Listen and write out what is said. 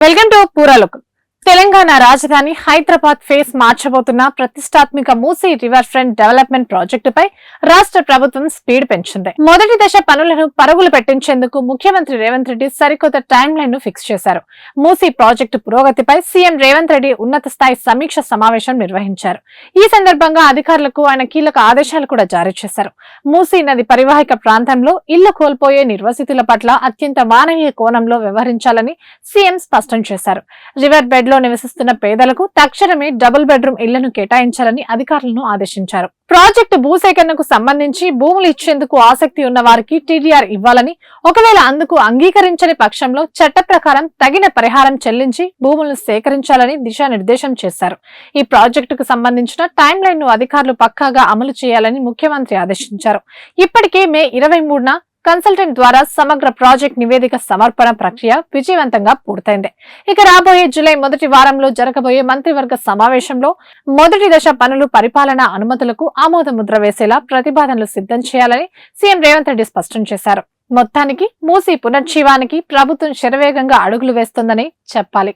Welcome to పూరాలుక్. Telangana రాజధాని Hyderabad face మార్చబోతున్న ప్రతిష్టాత్మక Musi river front development ప్రాజెక్టుపై రాష్ట్ర ప్రభుత్వం స్పీడ్ పెంచింది. మొదటి దశ పనులను పరుగులు పెట్టించేందుకు ముఖ్యమంత్రి రేవంత్ రెడ్డి సరికొత్త టైం లైన్ ను ఫిక్స్ చేశారు. మూసీ ప్రాజెక్టు పురోగతిపై సీఎం రేవంత్ రెడ్డి ఉన్నత స్థాయి సమీక్ష సమావేశం నిర్వహించారు. ఈ సందర్భంగా అధికారులకు ఆయన కీలక ఆదేశాలు కూడా జారీ చేశారు. మూసీ నది పరివాహిక ప్రాంతంలో ఇళ్లు కోల్పోయే నిర్వసితుల పట్ల అత్యంత మానవీయ కోణంలో వ్యవహరించాలని సీఎం స్పష్టం చేశారు. రివర్ బెడ్ లో నివసిస్తున్న పేదలకు తక్షణమే డబుల్ బెడ్రూమ్ ఇళ్లను కేటాయించాలని అధికారులను ఆదేశించారు. ప్రాజెక్టు భూసేకరణకు సంబంధించి భూములు ఇచ్చేందుకు ఆసక్తి ఉన్న వారికి టీడీఆర్ ఇవ్వాలని, ఒకవేళ అందుకు అంగీకరించని పక్షంలో చట్ట ప్రకారం తగిన పరిహారం చెల్లించి భూములను సేకరించాలని దిశానిర్దేశం చేశారు. ఈ ప్రాజెక్టుకు సంబంధించిన టైం లైన్ ను అధికారులు పక్కాగా అమలు చేయాలని ముఖ్యమంత్రి ఆదేశించారు. ఇప్పటికే మే 23న కన్సల్టెంట్ ద్వారా సమగ్ర ప్రాజెక్ట్ నివేదిక సమర్పణ ప్రక్రియ విజయవంతంగా పూర్తయింది. ఇక రాబోయే జూలై మొదటి వారంలో జరగబోయే మంత్రివర్గ సమావేశంలో మొదటి దశ పనులు పరిపాలనా అనుమతులకు ఆమోద ముద్ర వేసేలా ప్రతిపాదనలు సిద్ధం చేయాలని సీఎం రేవంత్ రెడ్డి స్పష్టం చేశారు. మొత్తానికి మూసీ పునర్జీవానికి ప్రభుత్వం శరవేగంగా అడుగులు వేస్తోందని చెప్పాలి.